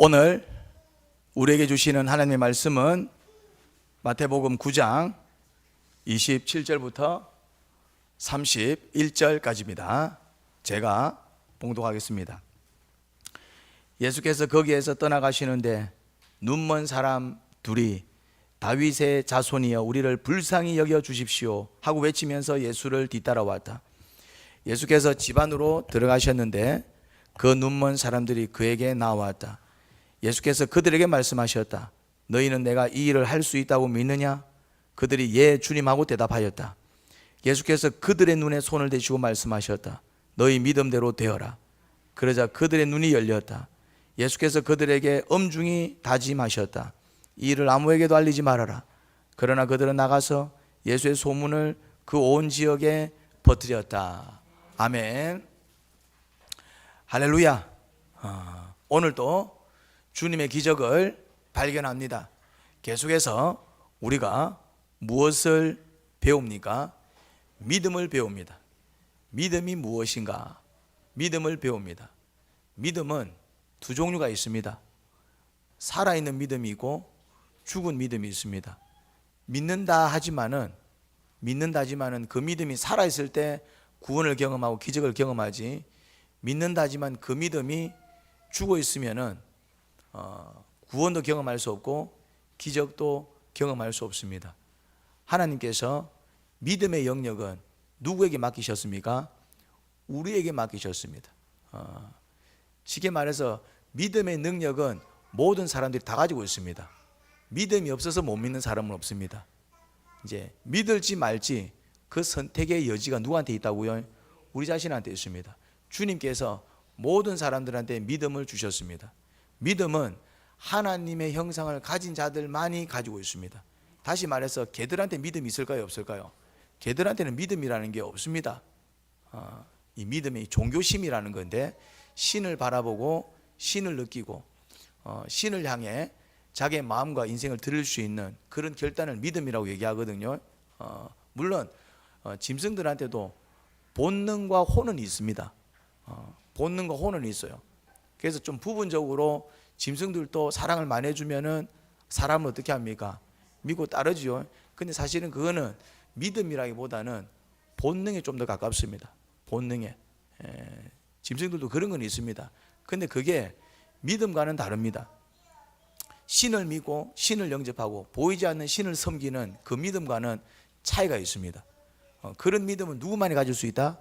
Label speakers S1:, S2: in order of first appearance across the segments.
S1: 오늘 우리에게 주시는 하나님의 말씀은 마태복음 9장 27절부터 31절까지입니다. 제가 봉독하겠습니다. 예수께서 거기에서 떠나가시는데 눈먼 사람 둘이 다윗의 자손이여 우리를 불쌍히 여겨 주십시오 하고 외치면서 예수를 뒤따라왔다. 예수께서 집 안으로 들어가셨는데 그 눈먼 사람들이 그에게 나왔다. 예수께서 그들에게 말씀하셨다. 너희는 내가 이 일을 할 수 있다고 믿느냐? 그들이 예 주님하고 대답하였다. 예수께서 그들의 눈에 손을 대시고 말씀하셨다. 너희 믿음대로 되어라. 그러자 그들의 눈이 열렸다. 예수께서 그들에게 엄중히 다짐하셨다. 이 일을 아무에게도 알리지 말아라. 그러나 그들은 나가서 예수의 소문을 그 온 지역에 퍼뜨렸다. 아멘. 할렐루야. 오늘도 주님의 기적을 발견합니다. 계속해서 우리가 무엇을 배웁니까? 믿음을 배웁니다. 믿음이 무엇인가? 믿음을 배웁니다. 믿음은 두 종류가 있습니다. 살아있는 믿음이 있고 죽은 믿음이 있습니다. 믿는다 하지만은 그 믿음이 살아있을 때 구원을 경험하고 기적을 경험하지, 믿는다 하지만 그 믿음이 죽어 있으면은 구원도 경험할 수 없고 기적도 경험할 수 없습니다. 하나님께서 믿음의 영역은 누구에게 맡기셨습니까? 우리에게 맡기셨습니다. 쉽게 말해서 믿음의 능력은 모든 사람들이 다 가지고 있습니다. 믿음이 없어서 못 믿는 사람은 없습니다. 이제 믿을지 말지 그 선택의 여지가 누구한테 있다고요? 우리 자신한테 있습니다. 주님께서 모든 사람들한테 믿음을 주셨습니다. 믿음은 하나님의 형상을 가진 자들만이 가지고 있습니다. 다시 말해서 개들한테 믿음이 있을까요? 없을까요? 개들한테는 믿음이라는 게 없습니다. 이 믿음이 종교심이라는 건데, 신을 바라보고 신을 느끼고 신을 향해 자기의 마음과 인생을 드릴 수 있는 그런 결단을 믿음이라고 얘기하거든요. 물론 짐승들한테도 본능과 혼은 있습니다. 본능과 혼은 있어요. 그래서 좀 부분적으로 짐승들도 사랑을 많이 해주면은 사람은 어떻게 합니까? 믿고 따르지요. 근데 사실은 그거는 믿음이라기보다는 본능에 좀 더 가깝습니다. 본능에. 짐승들도 그런 건 있습니다. 근데 그게 믿음과는 다릅니다. 신을 믿고 신을 영접하고 보이지 않는 신을 섬기는 그 믿음과는 차이가 있습니다. 그런 믿음은 누구만이 가질 수 있다?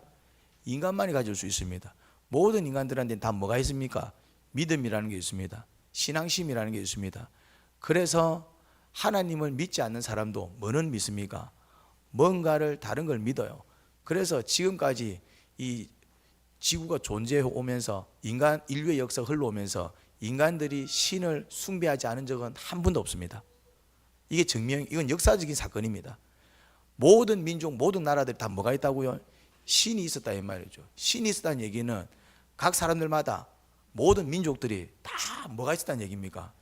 S1: 인간만이 가질 수 있습니다. 모든 인간들한테는 다 뭐가 있습니까? 믿음이라는 게 있습니다. 신앙심이라는 게 있습니다. 그래서 하나님을 믿지 않는 사람도 뭐는 믿습니까? 뭔가를 다른 걸 믿어요. 그래서 지금까지 이 지구가 존재해 오면서 인류의 역사가 흘러오면서 인간들이 신을 숭배하지 않은 적은 한 번도 없습니다. 이건 역사적인 사건입니다. 모든 민족, 모든 나라들이 다 뭐가 있다고요? 신이 있었다 이 말이죠. 신이 있었다는 얘기는 각 사람들마다 모든 민족들이 다 뭐가 있었다는 얘기입니까?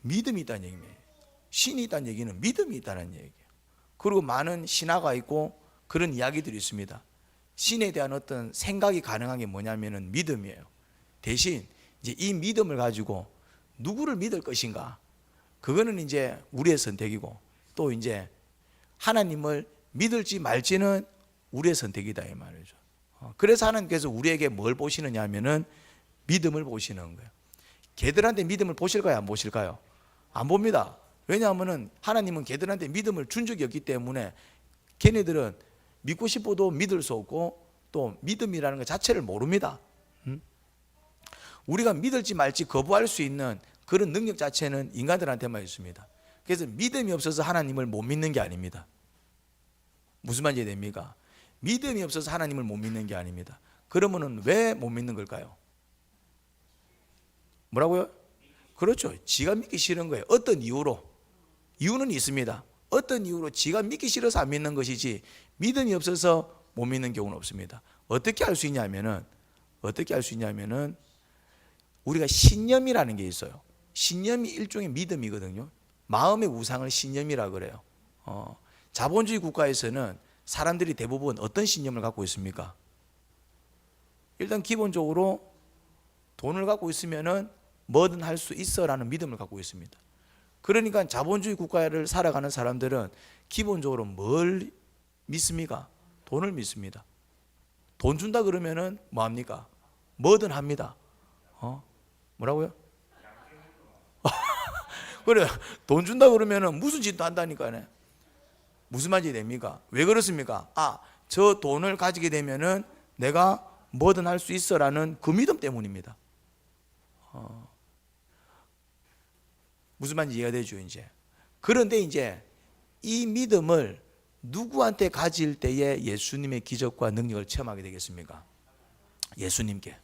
S1: 믿음이 있다는 얘기입니다. 신이 있다는 얘기는 믿음이 있다는 얘기예요. 그리고 많은 신화가 있고 그런 이야기들이 있습니다. 신에 대한 어떤 생각이 가능한 게 뭐냐면은 믿음이에요. 대신 이제 이 믿음을 가지고 누구를 믿을 것인가? 그거는 이제 우리의 선택이고, 또 이제 하나님을 믿을지 말지는 우리의 선택이다 이 말이죠. 그래서 하나님께서 우리에게 뭘 보시느냐 하면은 믿음을 보시는 거예요. 개들한테 믿음을 보실까요? 안 보실까요? 안 봅니다. 왜냐하면은 하나님은 개들한테 믿음을 준 적이 없기 때문에 걔네들은 믿고 싶어도 믿을 수 없고 또 믿음이라는 것 자체를 모릅니다. 우리가 믿을지 말지 거부할 수 있는 그런 능력 자체는 인간들한테만 있습니다. 그래서 믿음이 없어서 하나님을 못 믿는 게 아닙니다. 무슨 말인지 됩니까? 믿음이 없어서 하나님을 못 믿는 게 아닙니다. 그러면은 왜 못 믿는 걸까요? 뭐라고요? 그렇죠. 지가 믿기 싫은 거예요. 어떤 이유로? 이유는 있습니다. 어떤 이유로 지가 믿기 싫어서 안 믿는 것이지 믿음이 없어서 못 믿는 경우는 없습니다. 어떻게 알 수 있냐면은 우리가 신념이라는 게 있어요. 신념이 일종의 믿음이거든요. 마음의 우상을 신념이라 그래요. 자본주의 국가에서는 사람들이 대부분 어떤 신념을 갖고 있습니까? 일단 기본적으로 돈을 갖고 있으면은 뭐든 할 수 있어라는 믿음을 갖고 있습니다. 그러니까 자본주의 국가를 살아가는 사람들은 기본적으로 뭘 믿습니까? 돈을 믿습니다. 돈 준다 그러면은 뭐합니까? 뭐든 합니다. 뭐라고요? 그래, 돈 준다 그러면은 무슨 짓도 한다니까요. 무슨 말인지 됩니까? 왜 그렇습니까? 저 돈을 가지게 되면은 내가 뭐든 할 수 있어라는 그 믿음 때문입니다. 무슨 말인지 이해가 되죠, 이제. 그런데 이제 이 믿음을 누구한테 가질 때에 예수님의 기적과 능력을 체험하게 되겠습니까? 예수님께.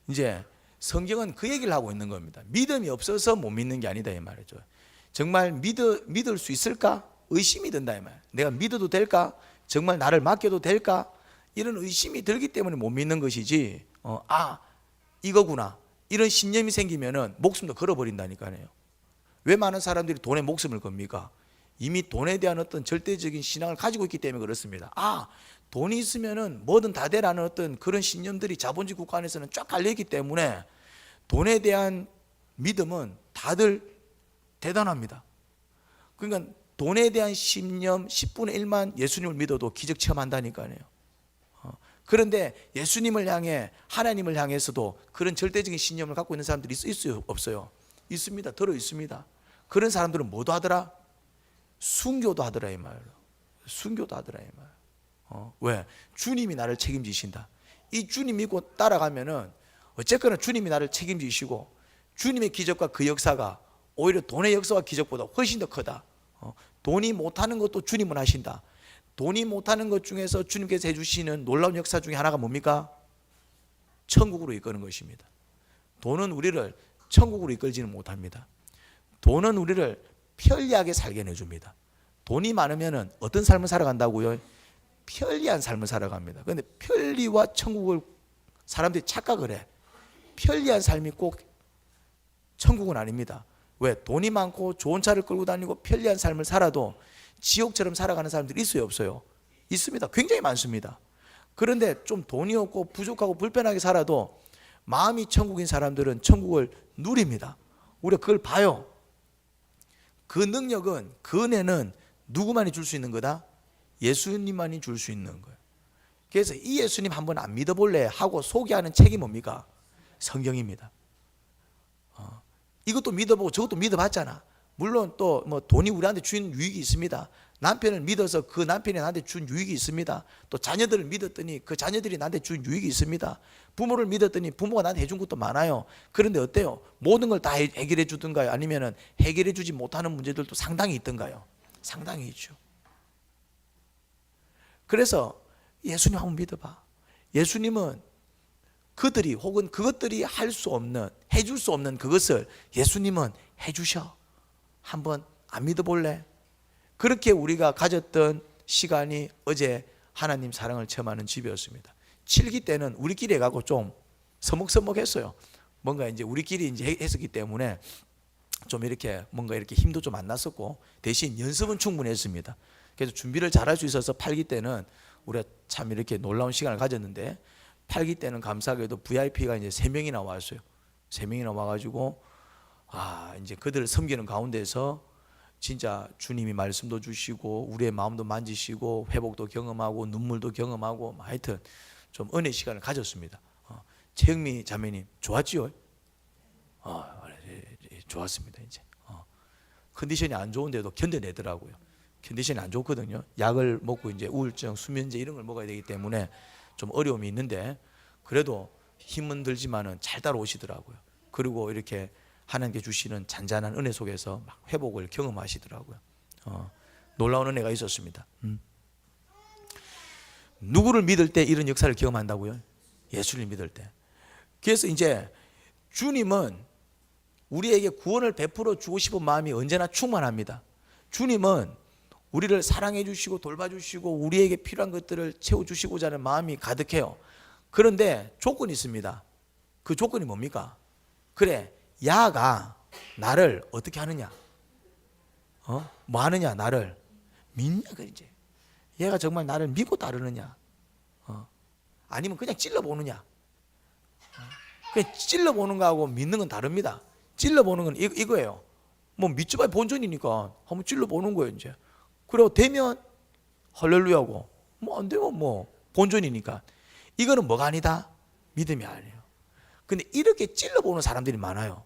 S1: 이제 성경은 그 얘기를 하고 있는 겁니다. 믿음이 없어서 못 믿는 게 아니다 이 말이죠. 정말 믿을 수 있을까? 의심이 든다 이 말. 내가 믿어도 될까? 정말 나를 맡겨도 될까? 이런 의심이 들기 때문에 못 믿는 것이지. 이거구나. 이런 신념이 생기면은 목숨도 걸어버린다니까요. 왜 많은 사람들이 돈에 목숨을 겁니까? 이미 돈에 대한 어떤 절대적인 신앙을 가지고 있기 때문에 그렇습니다. 돈이 있으면은 뭐든 다 되라는 어떤 그런 신념들이 자본주의 국가 안에서는 쫙 깔려있기 때문에 돈에 대한 믿음은 다들 대단합니다. 그러니까 돈에 대한 신념 10분의 1만 예수님을 믿어도 기적 체험한다니까요. 그런데 예수님을 향해 하나님을 향해서도 그런 절대적인 신념을 갖고 있는 사람들이 있어요? 없어요? 있습니다. 들어 있습니다. 그런 사람들은 뭐도 하더라? 순교도 하더라 이 말이에요. 순교도 하더라 이 말이에요. 왜? 주님이 나를 책임지신다. 이 주님 믿고 따라가면은 어쨌거나 주님이 나를 책임지시고 주님의 기적과 그 역사가 오히려 돈의 역사와 기적보다 훨씬 더 크다. 돈이 못하는 것도 주님은 하신다. 돈이 못하는 것 중에서 주님께서 해주시는 놀라운 역사 중에 하나가 뭡니까? 천국으로 이끄는 것입니다. 돈은 우리를 천국으로 이끌지는 못합니다. 돈은 우리를 편리하게 살게 내줍니다. 돈이 많으면 어떤 삶을 살아간다고요? 편리한 삶을 살아갑니다. 그런데 편리와 천국을 사람들이 착각을 해. 편리한 삶이 꼭 천국은 아닙니다. 왜? 돈이 많고 좋은 차를 끌고 다니고 편리한 삶을 살아도 지옥처럼 살아가는 사람들이 있어요, 없어요? 있습니다. 굉장히 많습니다. 그런데 좀 돈이 없고 부족하고 불편하게 살아도 마음이 천국인 사람들은 천국을 누립니다. 우리가 그걸 봐요. 그 능력은, 그 은혜는 누구만이 줄 수 있는 거다? 예수님만이 줄 수 있는 거예요. 그래서 이 예수님 한번 안 믿어볼래 하고 소개하는 책이 뭡니까? 성경입니다. 이것도 믿어보고 저것도 믿어봤잖아. 물론 또 뭐 돈이 우리한테 준 유익이 있습니다. 남편을 믿어서 그 남편이 나한테 준 유익이 있습니다. 또 자녀들을 믿었더니 그 자녀들이 나한테 준 유익이 있습니다. 부모를 믿었더니 부모가 나한테 해준 것도 많아요. 그런데 어때요? 모든 걸 다 해결해 주든가요? 아니면 해결해 주지 못하는 문제들도 상당히 있던가요? 상당히 있죠. 그래서 예수님 한번 믿어봐. 예수님은 그들이 혹은 그것들이 할 수 없는, 해줄 수 없는 그것을 예수님은 해주셔. 한번 안 믿어볼래? 그렇게 우리가 가졌던 시간이 어제 하나님 사랑을 체험하는 집이었습니다. 7기 때는 우리끼리 해가고 좀 서먹서먹했어요. 뭔가 이제 우리끼리 이제 했었기 때문에 좀 이렇게 뭔가 이렇게 힘도 좀 안 났었고 대신 연습은 충분히 했습니다. 그래서 준비를 잘할 수 있어서 8기 때는 우리가 참 이렇게 놀라운 시간을 가졌는데 8기 때는 감사하게도 VIP가 이제 3명이나 왔어요. 3명이나 와가지고 이제 그들을 섬기는 가운데서 진짜 주님이 말씀도 주시고 우리의 마음도 만지시고 회복도 경험하고 눈물도 경험하고 하여튼 좀 은혜 시간을 가졌습니다. 최영미 자매님 좋았지요? 좋았습니다. 이제 컨디션이 안 좋은데도 견뎌내더라고요. 컨디션이 안 좋거든요. 약을 먹고 이제 우울증, 수면제 이런 걸 먹어야 되기 때문에 좀 어려움이 있는데 그래도 힘은 들지만은 잘 따라오시더라고요. 그리고 이렇게 하나님께 주시는 잔잔한 은혜 속에서 막 회복을 경험하시더라고요. 놀라운 은혜가 있었습니다. 누구를 믿을 때 이런 역사를 경험한다고요? 예수를 믿을 때. 그래서 이제 주님은 우리에게 구원을 베풀어 주고 싶은 마음이 언제나 충만합니다. 주님은 우리를 사랑해 주시고 돌봐주시고 우리에게 필요한 것들을 채워주시고자 하는 마음이 가득해요. 그런데 조건이 있습니다. 그 조건이 뭡니까? 그래, 야가 나를 어떻게 하느냐? 뭐 하느냐? 나를 믿냐? 그러지. 얘가 정말 나를 믿고 따르느냐? 아니면 그냥 찔러보느냐? 그냥 찔러보는 거하고 믿는 건 다릅니다. 찔러보는 건 이거예요. 뭐 믿지 마, 본전이니까 한번 찔러보는 거예요 이제. 그리고 되면 할렐루야고, 뭐 안 되면 뭐 본전이니까. 이거는 뭐가 아니다? 믿음이 아니에요. 근데 이렇게 찔러보는 사람들이 많아요.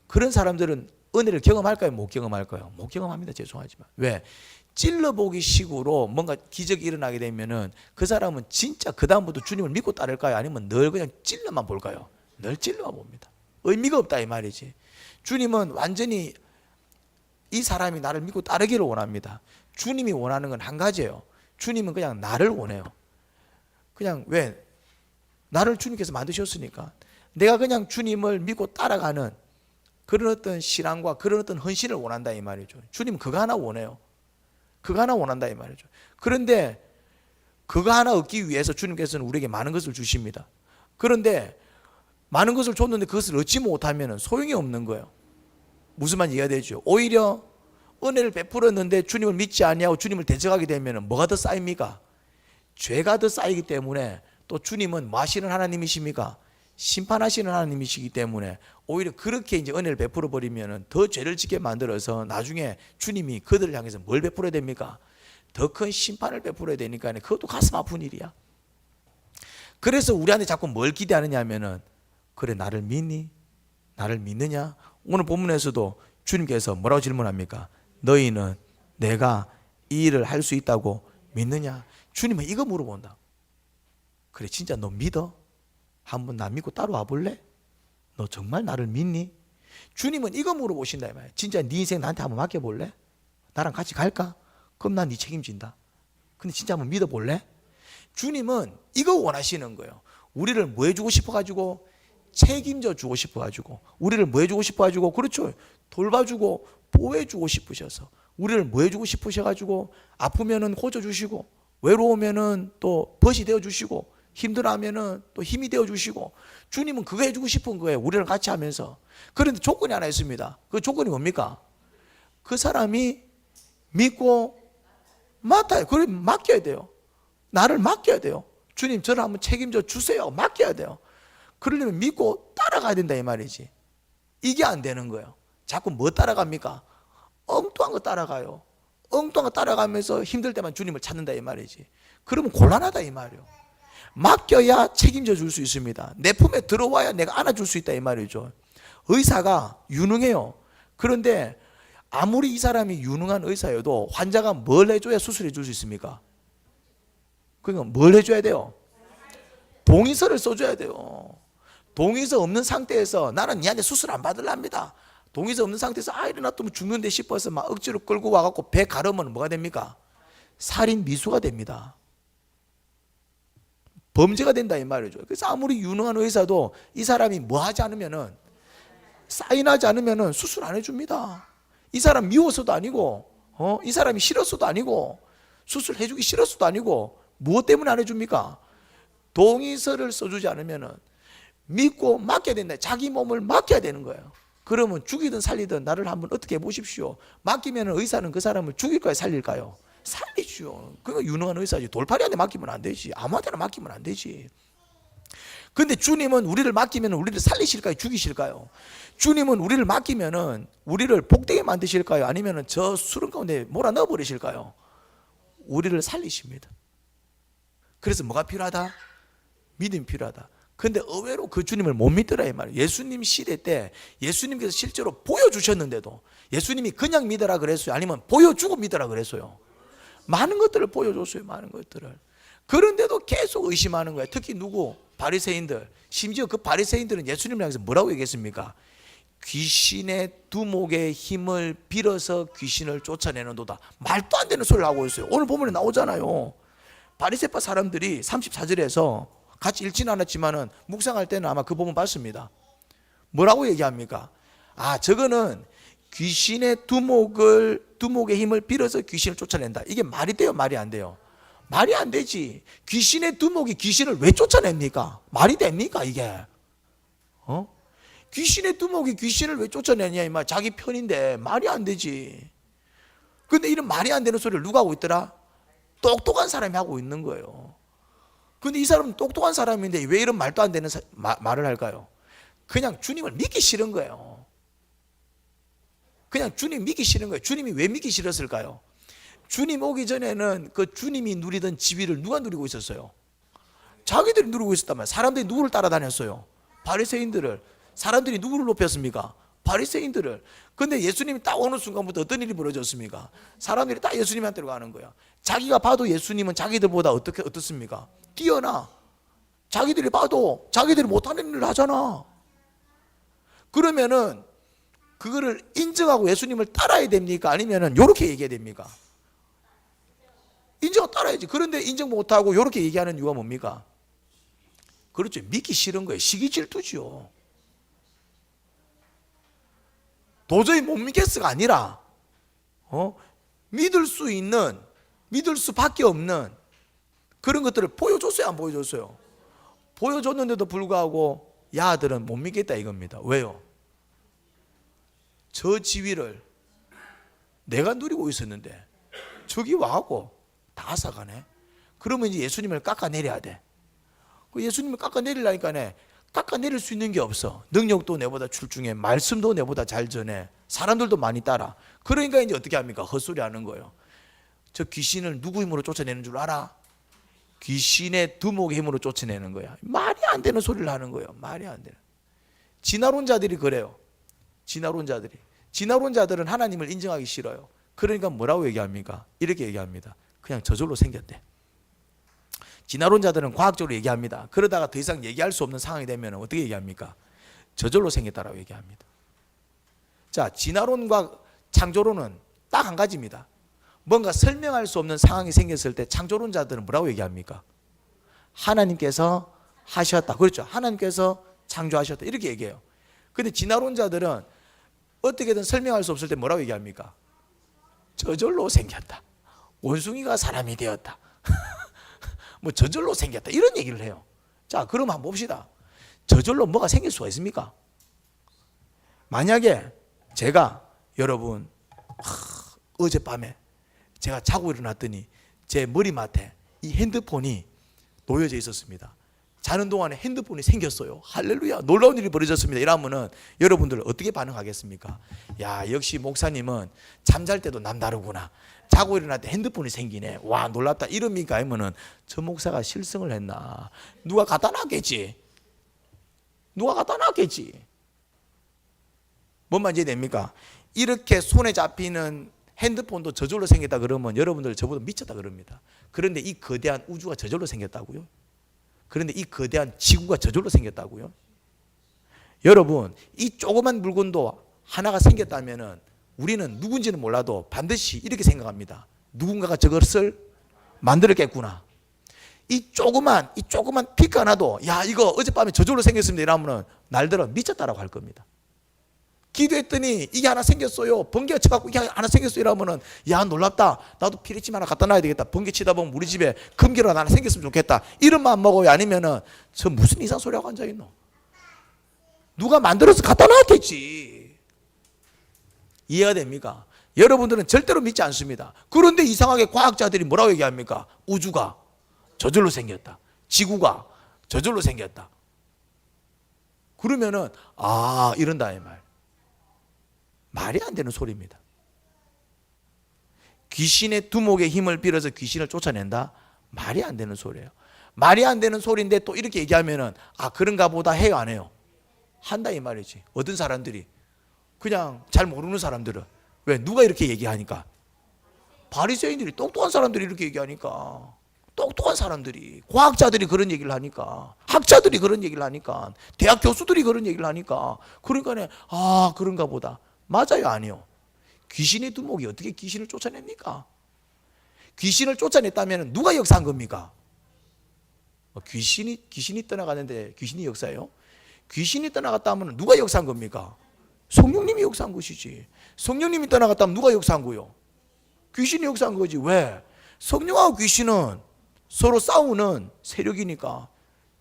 S1: 그런 사람들은 은혜를 경험할까요? 못 경험할까요? 못 경험합니다. 죄송하지만. 왜? 찔러보기 식으로 뭔가 기적이 일어나게 되면은 그 사람은 진짜 그 다음부터 주님을 믿고 따를까요? 아니면 늘 그냥 찔러만 볼까요? 늘 찔러만 봅니다. 의미가 없다 이 말이지. 주님은 완전히 이 사람이 나를 믿고 따르기를 원합니다. 주님이 원하는 건 한 가지예요. 주님은 그냥 나를 원해요. 그냥 왜? 나를 주님께서 만드셨으니까 내가 그냥 주님을 믿고 따라가는 그런 어떤 신앙과 그런 어떤 헌신을 원한다 이 말이죠. 주님은 그거 하나 원해요. 그거 하나 원한다 이 말이죠. 그런데 그거 하나 얻기 위해서 주님께서는 우리에게 많은 것을 주십니다. 그런데 많은 것을 줬는데 그것을 얻지 못하면 소용이 없는 거예요. 무슨 말 이해가 되죠? 오히려 은혜를 베풀었는데 주님을 믿지 아니하고 주님을 대적하게 되면 뭐가 더 쌓입니까? 죄가 더 쌓이기 때문에, 또 주님은 뭐 하시는 하나님이십니까? 심판하시는 하나님이시기 때문에 오히려 그렇게 이제 은혜를 베풀어 버리면 더 죄를 짓게 만들어서 나중에 주님이 그들을 향해서 뭘 베풀어야 됩니까? 더 큰 심판을 베풀어야 되니까 그것도 가슴 아픈 일이야. 그래서 우리한테 자꾸 뭘 기대하느냐 하면은, 그래 나를 믿니? 나를 믿느냐? 오늘 본문에서도 주님께서 뭐라고 질문합니까? 너희는 내가 이 일을 할 수 있다고 믿느냐? 주님은 이거 물어본다. 그래 진짜 너 믿어? 한번 나 믿고 따라와 볼래? 너 정말 나를 믿니? 주님은 이거 물어보신다 이 말이야. 진짜 네 인생 나한테 한번 맡겨볼래? 나랑 같이 갈까? 그럼 난 네 책임진다. 근데 진짜 한번 믿어볼래? 주님은 이거 원하시는 거예요. 우리를 뭐 해주고 싶어가지고? 책임져 주고 싶어가지고. 우리를 뭐 해주고 싶어가지고? 그렇죠. 돌봐주고 보호해주고 싶으셔서. 우리를 뭐 해주고 싶으셔가지고 아프면은 고쳐주시고, 외로우면은 또 벗이 되어주시고, 힘들어하면은 또 힘이 되어주시고. 주님은 그거 해주고 싶은 거예요. 우리랑 같이 하면서. 그런데 조건이 하나 있습니다. 그 조건이 뭡니까? 그 사람이 믿고 맡아요. 그래 맡겨야 돼요. 나를 맡겨야 돼요. 주님 저를 한번 책임져 주세요. 맡겨야 돼요. 그러려면 믿고 따라가야 된다 이 말이지. 이게 안 되는 거예요. 자꾸 뭐 따라갑니까? 엉뚱한 거 따라가요. 엉뚱한 거 따라가면서 힘들 때만 주님을 찾는다 이 말이지. 그러면 곤란하다 이 말이에요. 맡겨야 책임져 줄 수 있습니다. 내 품에 들어와야 내가 안아줄 수 있다 이 말이죠. 의사가 유능해요. 그런데 아무리 이 사람이 유능한 의사여도 환자가 뭘 해줘야 수술해 줄 수 있습니까? 그러니까 뭘 해줘야 돼요? 동의서를 써줘야 돼요. 동의서 없는 상태에서 나는 니한테 수술 안 받으랍니다. 동의서 없는 상태에서 일어났으면 죽는데 싶어서 막 억지로 끌고 와갖고 배 가르면 뭐가 됩니까? 살인 미수가 됩니다. 범죄가 된다 이 말이죠. 그래서 아무리 유능한 의사도 이 사람이 뭐 하지 않으면은, 사인하지 않으면은 수술 안 해줍니다. 이 사람 미워서도 아니고, 이 사람이 싫어서도 아니고, 수술 해주기 싫어서도 아니고, 무엇 때문에 안 해줍니까? 동의서를 써주지 않으면은 믿고 맡겨야 된다. 자기 몸을 맡겨야 되는 거예요. 그러면 죽이든 살리든 나를 한번 어떻게 해보십시오. 맡기면 의사는 그 사람을 죽일까요? 살릴까요? 살리죠. 그거 유능한 의사지. 돌팔이한테 맡기면 안 되지. 아무한테나 맡기면 안 되지. 근데 주님은 우리를 맡기면 우리를 살리실까요? 죽이실까요? 주님은 우리를 맡기면 우리를 복되게 만드실까요? 아니면 저 수렁 가운데 몰아 넣어버리실까요? 우리를 살리십니다. 그래서 뭐가 필요하다? 믿음이 필요하다. 근데 의외로 그 주님을 못 믿더라 이 말이에요. 예수님 시대 때 예수님께서 실제로 보여주셨는데도, 예수님이 그냥 믿어라 그랬어요? 아니면 보여주고 믿어라 그랬어요? 많은 것들을 보여줬어요. 많은 것들을. 그런데도 계속 의심하는 거예요. 특히 누구? 바리새인들. 심지어 그 바리새인들은 예수님을 향해서 뭐라고 얘기했습니까? 귀신의 두목의 힘을 빌어서 귀신을 쫓아내는도다. 말도 안 되는 소리를 하고 있어요. 오늘 본문에 나오잖아요. 바리새파 사람들이 34절에서 같이 읽지는 않았지만은 묵상할 때는 아마 그 부분 봤습니다. 뭐라고 얘기합니까? 저거는 귀신의 두목의 힘을 빌어서 귀신을 쫓아낸다. 이게 말이 돼요? 말이 안 돼요? 말이 안 되지. 귀신의 두목이 귀신을 왜 쫓아냅니까? 말이 됩니까 이게? 귀신의 두목이 귀신을 왜 쫓아내냐 이 말. 자기 편인데 말이 안 되지. 근데 이런 말이 안 되는 소리를 누가 하고 있더라? 똑똑한 사람이 하고 있는 거예요. 근데 이 사람은 똑똑한 사람인데 왜 이런 말도 안 되는 말을 할까요? 그냥 주님을 믿기 싫은 거예요. 그냥 주님 믿기 싫은 거예요. 주님이 왜 믿기 싫었을까요? 주님 오기 전에는 그 주님이 누리던 지위를 누가 누리고 있었어요? 자기들이 누리고 있었단 말이에요. 사람들이 누구를 따라다녔어요? 바리새인들을. 사람들이 누구를 높였습니까? 바리새인들을. 근데 예수님이 딱 오는 순간부터 어떤 일이 벌어졌습니까? 사람들이 딱 예수님한테로 가는 거야. 자기가 봐도 예수님은 자기들보다 어떻습니까? 뛰어나. 자기들이 봐도 자기들이 못하는 일을 하잖아. 그러면은 그거를 인정하고 예수님을 따라야 됩니까? 아니면은 요렇게 얘기해야 됩니까? 인정 따라야지. 그런데 인정 못하고 요렇게 얘기하는 이유가 뭡니까? 그렇죠. 믿기 싫은 거예요. 시기 질투지요. 도저히 못 믿겠어가 아니라 믿을 수 있는, 믿을 수밖에 없는 그런 것들을 보여줬어요, 안 보여줬어요? 보여줬는데도 불구하고 야들은 못 믿겠다 이겁니다. 왜요? 저 지위를 내가 누리고 있었는데 저기 와갖고 다 앗아가네. 그러면 이제 예수님을 깎아내려야 돼. 그 예수님을 깎아내리려니까 깎아내릴 수 있는 게 없어. 능력도 내보다 출중해, 말씀도 내보다 잘 전해, 사람들도 많이 따라. 그러니까 이제 어떻게 합니까? 헛소리 하는 거예요. 저 귀신을 누구 힘으로 쫓아내는 줄 알아? 귀신의 두목의 힘으로 쫓아내는 거야. 말이 안 되는 소리를 하는 거예요. 말이 안 되는. 진화론자들이 그래요. 진화론자들은 하나님을 인정하기 싫어요. 그러니까 뭐라고 얘기합니까? 이렇게 얘기합니다. 그냥 저절로 생겼대. 진화론자들은 과학적으로 얘기합니다. 그러다가 더 이상 얘기할 수 없는 상황이 되면 어떻게 얘기합니까? 저절로 생겼다라고 얘기합니다. 자, 진화론과 창조론은 딱 한 가지입니다. 뭔가 설명할 수 없는 상황이 생겼을 때 창조론자들은 뭐라고 얘기합니까? 하나님께서 하셨다. 그렇죠. 하나님께서 창조하셨다. 이렇게 얘기해요. 근데 진화론자들은 어떻게든 설명할 수 없을 때 뭐라고 얘기합니까? 저절로 생겼다. 원숭이가 사람이 되었다. 뭐 저절로 생겼다. 이런 얘기를 해요. 자, 그럼 한번 봅시다. 저절로 뭐가 생길 수가 있습니까? 만약에 제가 여러분 어젯밤에 제가 자고 일어났더니 제 머리맡에 이 핸드폰이 놓여져 있었습니다. 자는 동안에 핸드폰이 생겼어요. 할렐루야, 놀라운 일이 벌어졌습니다. 이러면은 여러분들 어떻게 반응하겠습니까? 야, 역시 목사님은 잠잘 때도 남다르구나. 자고 일어날 때 핸드폰이 생기네. 와, 놀랍다. 이럽니까? 아니면은 저 목사가 실성을 했나? 누가 갖다 놨겠지. 뭔 말인지 됩니까? 이렇게 손에 잡히는 핸드폰도 저절로 생겼다 그러면 여러분들 저보다 미쳤다 그럽니다. 그런데 이 거대한 우주가 저절로 생겼다고요? 그런데 이 거대한 지구가 저절로 생겼다고요? 여러분, 이 조그만 물건도 하나가 생겼다면은 우리는 누군지는 몰라도 반드시 이렇게 생각합니다. 누군가가 저것을 만들었겠구나. 이 조그만 피크 하나도 야, 이거 어젯밤에 저절로 생겼습니다 이러면은 날들어 미쳤다라고 할 겁니다. 기도했더니 이게 하나 생겼어요. 번개가 쳐갖고 이게 하나 생겼어요 이러면은 야, 놀랍다. 나도 피리찜 하나 갖다 놔야 되겠다. 번개 치다 보면 우리 집에 금기라도 하나 생겼으면 좋겠다. 이런 마음 먹어요? 아니면은 저 무슨 이상 소리하고 앉아있노? 누가 만들어서 갖다 놨겠지. 이해가 됩니까? 여러분들은 절대로 믿지 않습니다. 그런데 이상하게 과학자들이 뭐라고 얘기합니까? 우주가 저절로 생겼다. 지구가 저절로 생겼다. 그러면은 이런다 이 말. 말이 안 되는 소리입니다. 귀신의 두목의 힘을 빌어서 귀신을 쫓아낸다? 말이 안 되는 소리예요. 말이 안 되는 소리인데 또 이렇게 얘기하면은 그런가 보다 해요, 안 해요? 한다 이 말이지. 어떤 사람들이 그냥 잘 모르는 사람들은 왜? 누가 이렇게 얘기하니까? 바리새인들이, 똑똑한 사람들이 이렇게 얘기하니까. 똑똑한 사람들이, 과학자들이 그런 얘기를 하니까, 학자들이 그런 얘기를 하니까, 대학 교수들이 그런 얘기를 하니까, 그러니까 그런가 보다. 맞아요, 아니요? 귀신의 두목이 어떻게 귀신을 쫓아냅니까? 귀신을 쫓아냈다면 누가 역사한 겁니까? 귀신이 떠나가는데 귀신이 역사해요? 귀신이 떠나갔다면 누가 역사한 겁니까? 성령님이 역사한 것이지. 성령님이 떠나갔다면 누가 역사한 거요? 귀신이 역사한 거지. 왜? 성령하고 귀신은 서로 싸우는 세력이니까.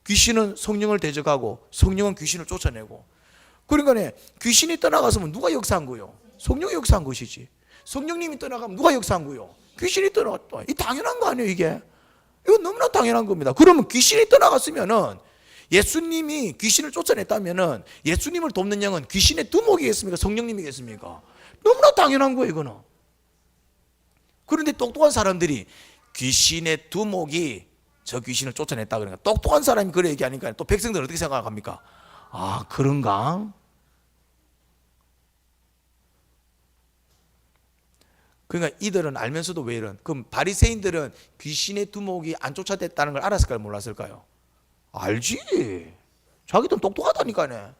S1: 귀신은 성령을 대적하고 성령은 귀신을 쫓아내고. 그러니까 귀신이 떠나갔으면 누가 역사한 거요? 성령이 역사한 것이지. 성령님이 떠나가면 누가 역사한 거요? 귀신이 떠나갔다. 이 당연한 거 아니에요, 이게? 이건 너무나 당연한 겁니다. 그러면 귀신이 떠나갔으면은 예수님이 귀신을 쫓아냈다면은 예수님을 돕는 영은 귀신의 두목이겠습니까? 성령님이겠습니까? 너무나 당연한 거예요, 이거는. 그런데 똑똑한 사람들이 귀신의 두목이 저 귀신을 쫓아냈다 그러니까 똑똑한 사람이 그래 얘기하니까 또 백성들은 어떻게 생각합니까? 아, 그런가? 그러니까 이들은 알면서도 왜 이런? 그럼 바리새인들은 귀신의 두목이 안 쫓아냈다는 걸 알았을까요? 몰랐을까요? 알지. 자기들은 똑똑하다니까네.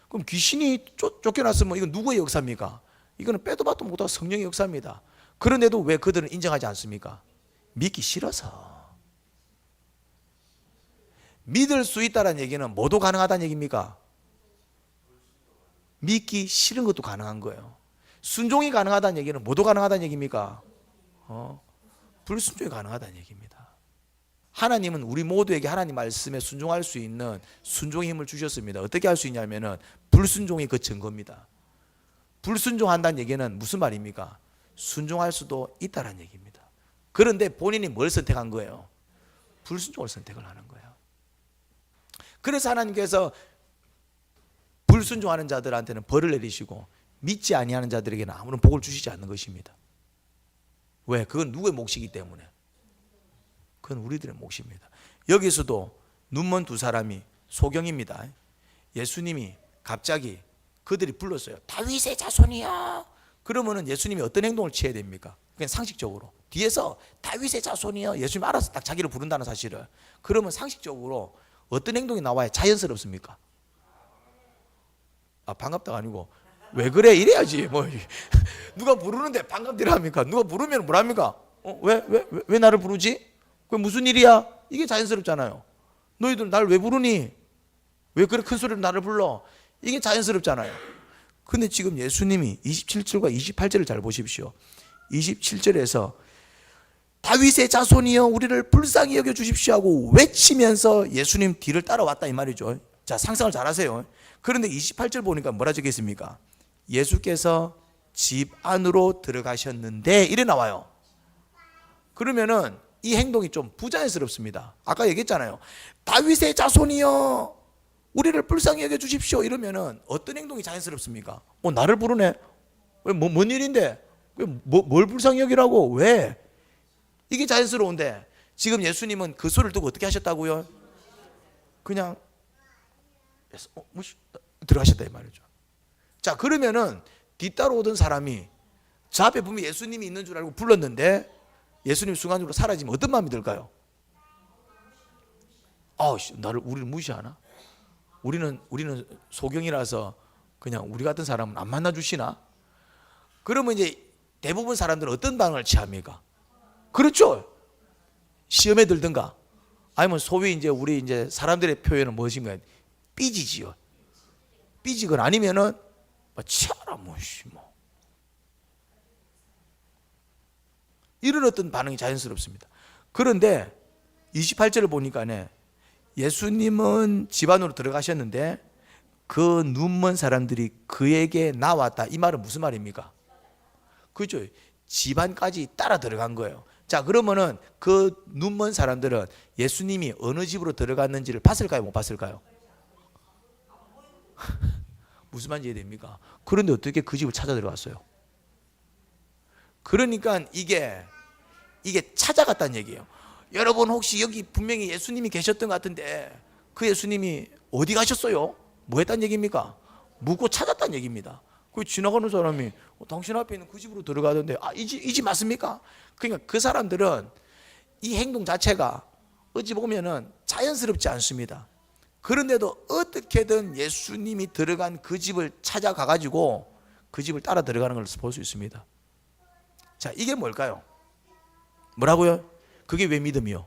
S1: 그럼 귀신이 쫓겨났으면 이건 누구의 역사입니까? 이거는 빼도 박도 못하고 성령의 역사입니다. 그런데도 왜 그들은 인정하지 않습니까? 믿기 싫어서. 믿을 수 있다는 얘기는 뭐도 가능하다는 얘기입니까? 믿기 싫은 것도 가능한 거예요. 순종이 가능하다는 얘기는 뭐도 가능하다는 얘기입니까? 불순종이 가능하다는 얘기입니다. 하나님은 우리 모두에게 하나님 말씀에 순종할 수 있는 순종의 힘을 주셨습니다. 어떻게 할 수 있냐면은 불순종이 그 증거입니다. 불순종한다는 얘기는 무슨 말입니까? 순종할 수도 있다는 얘기입니다. 그런데 본인이 뭘 선택한 거예요? 불순종을 선택을 하는 거예요. 그래서 하나님께서 불순종하는 자들한테는 벌을 내리시고 믿지 아니하는 자들에게는 아무런 복을 주시지 않는 것입니다. 왜? 그건 누구의 몫이기 때문에. 그건 우리들의 몫입니다. 여기서도 눈먼 두 사람이 소경입니다. 예수님이 갑자기 그들이 불렀어요. 다윗의 자손이야. 그러면은 예수님이 어떤 행동을 취해야 됩니까? 그냥 상식적으로 뒤에서 다윗의 자손이야. 예수님 알아서 딱 자기를 부른다는 사실을. 그러면 상식적으로 어떤 행동이 나와야 자연스럽습니까? 아, 반갑다가 아니고 왜 그래 이래야지. 뭐 누가 부르는데 반갑디라 합니까? 누가 부르면 뭐랍니까? 왜 나를 부르지? 그게 무슨 일이야? 이게 자연스럽잖아요. 너희들 날 왜 부르니? 왜 그렇게 큰 소리로 나를 불러? 이게 자연스럽잖아요. 근데 지금 예수님이 27절과 28절을 잘 보십시오. 27절에서 다윗의 자손이여 우리를 불쌍히 여겨 주십시오 하고 외치면서 예수님 뒤를 따라왔다 이 말이죠. 자, 상상을 잘 하세요. 그런데 28절 보니까 뭐라 적혀 있습니까? 예수께서 집 안으로 들어가셨는데 이래 나와요. 그러면은 이 행동이 좀 부자연스럽습니다. 아까 얘기했잖아요. 다윗의 자손이여 우리를 불쌍히 여겨 주십시오 이러면은 어떤 행동이 자연스럽습니까? 나를 부르네. 왜 뭔 일인데? 뭘 불쌍히 여기라고? 왜? 이게 자연스러운데 지금 예수님은 그 소리를 듣고 어떻게 하셨다고요? 그냥 들어가셨다 이 말이죠. 자, 그러면은 뒤따라오던 사람이 저 앞에 보면 예수님이 있는 줄 알고 불렀는데 예수님 순간적으로 사라지면 어떤 마음이 들까요? 우리를 무시하나? 우리는 소경이라서 그냥 우리 같은 사람은 안 만나 주시나? 그러면 이제 대부분 사람들은 어떤 반응을 취합니까? 그렇죠. 시험에 들든가 아니면 소위 이제 우리 이제 사람들의 표현은 무엇인가? 삐지지요. 삐지건 아니면은 치아라 뭐. 이런 어떤 반응이 자연스럽습니다. 그런데 28절을 보니까 예수님은 집 안으로 들어가셨는데 그 눈먼 사람들이 그에게 나왔다. 이 말은 무슨 말입니까? 그렇죠. 집안까지 따라 들어간 거예요. 자, 그러면은 그 눈먼 사람들은 예수님이 어느 집으로 들어갔는지를 봤을까요? 못 봤을까요? 무슨 말인지 이해됩니까? 그런데 어떻게 그 집을 찾아 들어갔어요? 그러니까 이게 찾아갔다는 얘기예요. 여러분 혹시 여기 분명히 예수님이 계셨던 것 같은데 그 예수님이 어디 가셨어요? 뭐 했다는 얘기입니까? 묻고 찾았다는 얘기입니다. 그 지나가는 사람이 당신 앞에 있는 그 집으로 들어가던데 이 집 맞습니까? 그러니까 그 사람들은 이 행동 자체가 어찌 보면은 자연스럽지 않습니다. 그런데도 어떻게든 예수님이 들어간 그 집을 찾아가 가지고 그 집을 따라 들어가는 걸 볼 수 있습니다. 자, 이게 뭘까요? 뭐라고요? 그게 왜 믿음이요?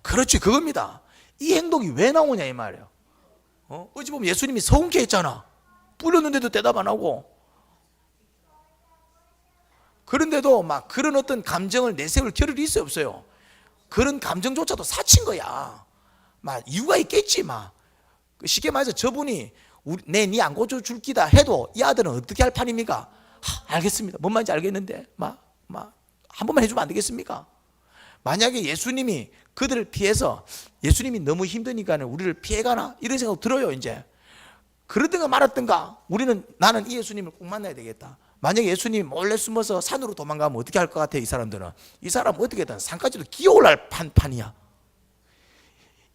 S1: 그렇지, 그겁니다. 이 행동이 왜 나오냐 이 말이에요. 어찌 보면 예수님이 서운케 했잖아. 뿌렸는데도 대답 안 하고. 그런데도 막 그런 어떤 감정을 내세울 겨를이 있어요, 없어요? 그런 감정조차도 사친 거야. 막 이유가 있겠지. 막 쉽게 말해서 저분이 네 안 고쳐줄 기다 해도 이 아들은 어떻게 할 판입니까? 알겠습니다. 뭔 말인지 알겠는데 한 번만 해주면 안 되겠습니까? 만약에 예수님이 그들을 피해서 예수님이 너무 힘드니까 우리를 피해가나 이런 생각 들어요. 이제 그러든가 말았든가 나는 이 예수님을 꼭 만나야 되겠다. 만약에 예수님이 몰래 숨어서 산으로 도망가면 어떻게 할 것 같아? 이 사람들은 이 사람 어떻게든 산까지도 기어올랄 판이야.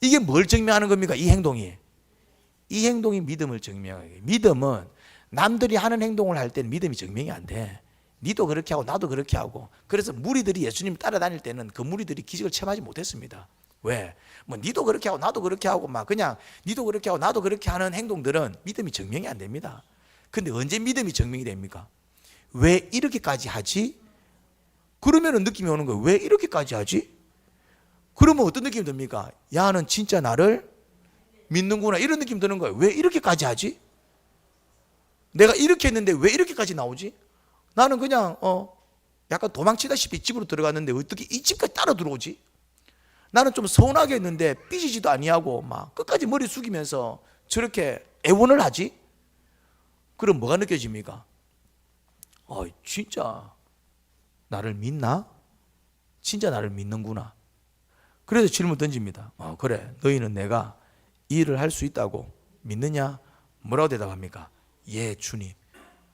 S1: 이게 뭘 증명하는 겁니까? 이 행동이 믿음을 증명해요. 믿음은 남들이 하는 행동을 할 때는 믿음이 증명이 안 돼. 니도 그렇게 하고 나도 그렇게 하고. 그래서 무리들이 예수님 따라다닐 때는 그 무리들이 기적을 체험하지 못했습니다. 왜? 뭐 니도 그렇게 하고 나도 그렇게 하고 막 그냥 니도 그렇게 하고 나도 그렇게 하는 행동들은 믿음이 증명이 안 됩니다. 근데 언제 믿음이 증명이 됩니까? 왜 이렇게까지 하지? 그러면 느낌이 오는 거예요. 왜 이렇게까지 하지? 그러면 어떤 느낌이 듭니까? 야는 진짜 나를 믿는구나 이런 느낌 드는 거예요. 왜 이렇게까지 하지? 내가 이렇게 했는데 왜 이렇게까지 나오지? 나는 그냥 약간 도망치다시피 집으로 들어갔는데 어떻게 이 집까지 따라 들어오지? 나는 좀 서운하게 했는데 삐지지도 아니하고 막 끝까지 머리 숙이면서 저렇게 애원을 하지? 그럼 뭐가 느껴집니까? 진짜 나를 믿나? 진짜 나를 믿는구나. 그래서 질문 던집니다. 그래, 너희는 내가 이 일을 할 수 있다고 믿느냐? 뭐라고 대답합니까? 예, 주님.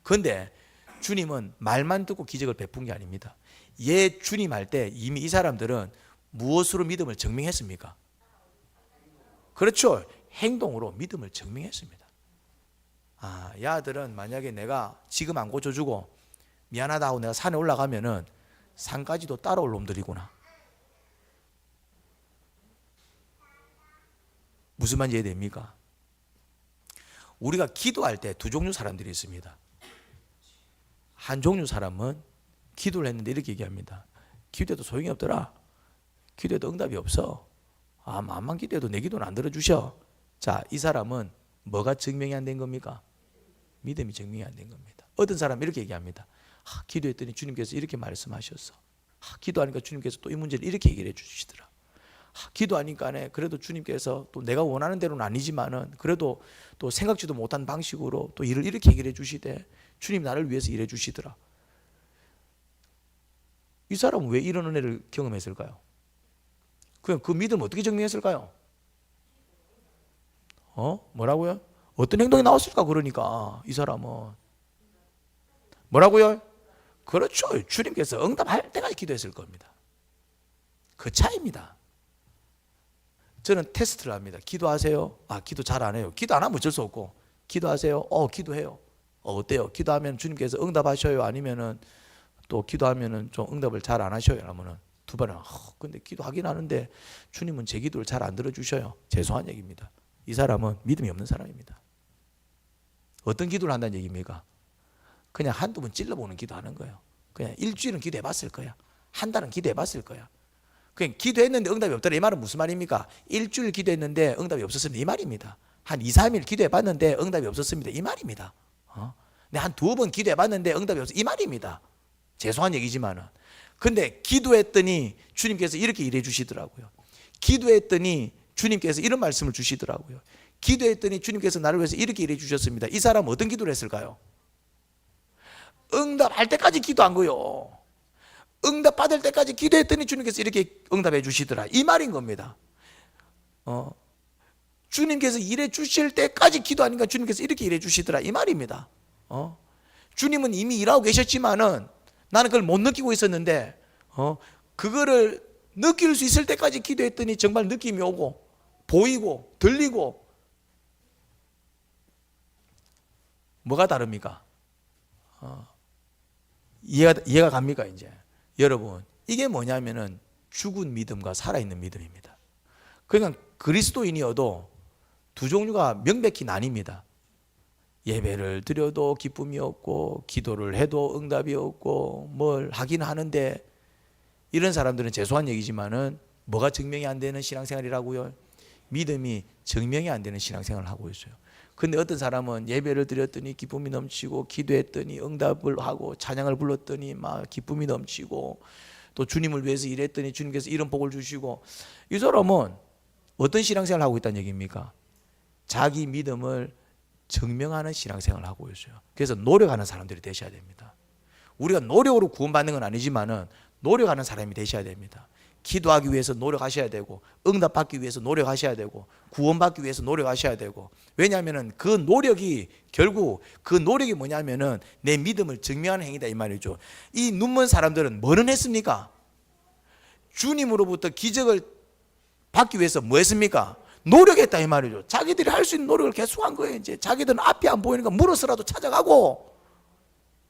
S1: 그런데 주님은 말만 듣고 기적을 베푼 게 아닙니다. 예, 주님 할 때 이미 이 사람들은 무엇으로 믿음을 증명했습니까? 그렇죠. 행동으로 믿음을 증명했습니다. 이 아들은 만약에 내가 지금 안 고쳐주고 미안하다 하고 내가 산에 올라가면은 산까지도 따라올 놈들이구나. 무슨 말인지 이해됩니까? 우리가 기도할 때 두 종류 사람들이 있습니다. 한 종류 사람은 기도를 했는데 이렇게 얘기합니다. 기도해도 소용이 없더라. 기도해도 응답이 없어. 암만 기도해도 내 기도는 안 들어주셔. 자, 이 사람은 뭐가 증명이 안 된 겁니까? 믿음이 증명이 안 된 겁니다. 어떤 사람은 이렇게 얘기합니다. 기도했더니 주님께서 이렇게 말씀하셨어. 기도하니까 주님께서 또 이 문제를 이렇게 얘기를 해주시더라. 기도하니까 그래도 주님께서 또 내가 원하는 대로는 아니지만은 그래도 또 생각지도 못한 방식으로 또 일을 이렇게 얘기를 해주시되 주님 나를 위해서 일해 주시더라. 이 사람은 왜 이런 은혜를 경험했을까요? 그냥 그 믿음 어떻게 증명했을까요? 뭐라고요? 어떤 행동이 나왔을까? 그러니까 이 사람은 뭐라고요? 그렇죠. 주님께서 응답할 때까지 기도했을 겁니다. 그 차이입니다. 저는 테스트를 합니다. 기도하세요? 기도 잘 안 해요. 기도 안 하면 어쩔 수 없고. 기도하세요? 기도해요. 어때요? 기도하면 주님께서 응답하셔요? 아니면은 또 기도하면은 좀 응답을 잘 안 하셔요? 하면은 두 번은 근데 기도하긴 하는데 주님은 제 기도를 잘 안 들어주셔요. 죄송한 얘기입니다. 이 사람은 믿음이 없는 사람입니다. 어떤 기도를 한다는 얘기입니까? 그냥 한두 번 찔러보는 기도하는 거예요. 그냥 일주일은 기도해봤을 거야. 한 달은 기도해봤을 거야. 그냥 기도했는데 응답이 없더라. 이 말은 무슨 말입니까? 일주일 기도했는데 응답이 없었습니다. 이 말입니다. 한 2, 3일 기도해봤는데 응답이 없었습니다. 이 말입니다. 한 2번 기도해봤는데 응답이 없었습니다. 이 말입니다. 죄송한 얘기지만은. 근데 기도했더니 주님께서 이렇게 일해 주시더라고요. 기도했더니 주님께서 이런 말씀을 주시더라고요. 기도했더니 주님께서 나를 위해서 이렇게 일해 주셨습니다. 이 사람은 어떤 기도를 했을까요? 응답할 때까지 기도한 거요. 응답 받을 때까지 기도했더니 주님께서 이렇게 응답해 주시더라. 이 말인 겁니다. 주님께서 일해 주실 때까지 기도하니까 주님께서 이렇게 일해 주시더라. 이 말입니다. 주님은 이미 일하고 계셨지만은 나는 그걸 못 느끼고 있었는데 그거를 느낄 수 있을 때까지 기도했더니 정말 느낌이 오고 보이고 들리고. 뭐가 다릅니까? 이해가 갑니까? 이제 여러분, 이게 뭐냐면은 죽은 믿음과 살아있는 믿음입니다. 그러니까 그리스도인이어도 두 종류가 명백히 나뉩니다. 예배를 드려도 기쁨이 없고 기도를 해도 응답이 없고 뭘 하긴 하는데, 이런 사람들은 죄송한 얘기지만은 뭐가 증명이 안 되는 신앙생활이라고요? 믿음이 증명이 안 되는 신앙생활을 하고 있어요. 근데 어떤 사람은 예배를 드렸더니 기쁨이 넘치고 기도했더니 응답을 하고 찬양을 불렀더니 막 기쁨이 넘치고 또 주님을 위해서 일했더니 주님께서 이런 복을 주시고, 이 사람은 어떤 신앙생활을 하고 있다는 얘기입니까? 자기 믿음을 증명하는 신앙생활을 하고 있어요. 그래서 노력하는 사람들이 되셔야 됩니다. 우리가 노력으로 구원받는 건 아니지만은 노력하는 사람이 되셔야 됩니다. 기도하기 위해서 노력하셔야 되고, 응답받기 위해서 노력하셔야 되고, 구원받기 위해서 노력하셔야 되고. 왜냐하면 그 노력이 결국 그 노력이 뭐냐면은 내 믿음을 증명하는 행위다 이 말이죠. 이 눈먼 사람들은 뭐는 했습니까? 주님으로부터 기적을 받기 위해서 뭐 했습니까? 노력했다 이 말이죠. 자기들이 할 수 있는 노력을 계속한 거예요. 이제 자기들은 앞이 안 보이니까 물어서라도 찾아가고.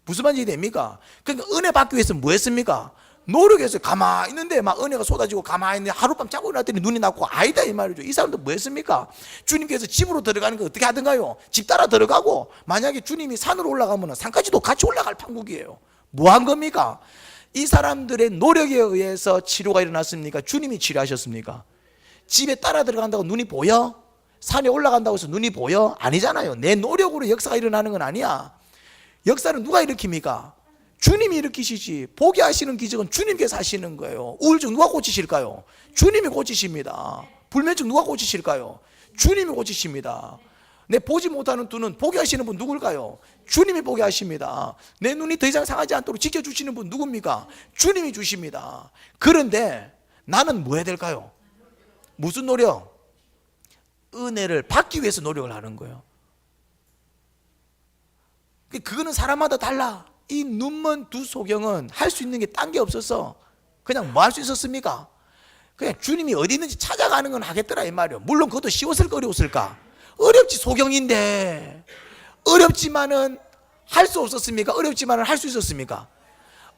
S1: 무슨 말인지 됩니까? 그러니까 은혜 받기 위해서 뭐 했습니까? 노력해서 가만히 있는데 막 은혜가 쏟아지고 가만히 있는데 하룻밤 자고 일어났더니 눈이 났고 아니다 이 말이죠. 이 사람들 뭐 했습니까? 주님께서 집으로 들어가는 거 어떻게 하던가요? 집 따라 들어가고, 만약에 주님이 산으로 올라가면 산까지도 같이 올라갈 판국이에요. 뭐 한 겁니까? 이 사람들의 노력에 의해서 치료가 일어났습니까? 주님이 치료하셨습니까? 집에 따라 들어간다고 눈이 보여? 산에 올라간다고 해서 눈이 보여? 아니잖아요. 내 노력으로 역사가 일어나는 건 아니야. 역사는 누가 일으킵니까? 주님이 일으키시지. 보게 하시는 기적은 주님께서 하시는 거예요. 우울증 누가 고치실까요? 주님이 고치십니다. 불면증 누가 고치실까요? 주님이 고치십니다. 내 보지 못하는 눈은 보게 하시는 분 누굴까요? 주님이 보게 하십니다. 내 눈이 더 이상 상하지 않도록 지켜주시는 분 누굽니까? 주님이 주십니다. 그런데 나는 뭐 해야 될까요? 무슨 노력? 은혜를 받기 위해서 노력을 하는 거예요. 그거는 사람마다 달라. 이 눈먼 두 소경은 할 수 있는 게 딴 게 없어서 그냥 뭐 할 수 있었습니까? 그냥 주님이 어디 있는지 찾아가는 건 하겠더라 이 말이에요. 물론 그것도 쉬웠을까 어려웠을까? 어렵지. 소경인데 어렵지만은 할 수 없었습니까? 어렵지만은 할 수 있었습니까?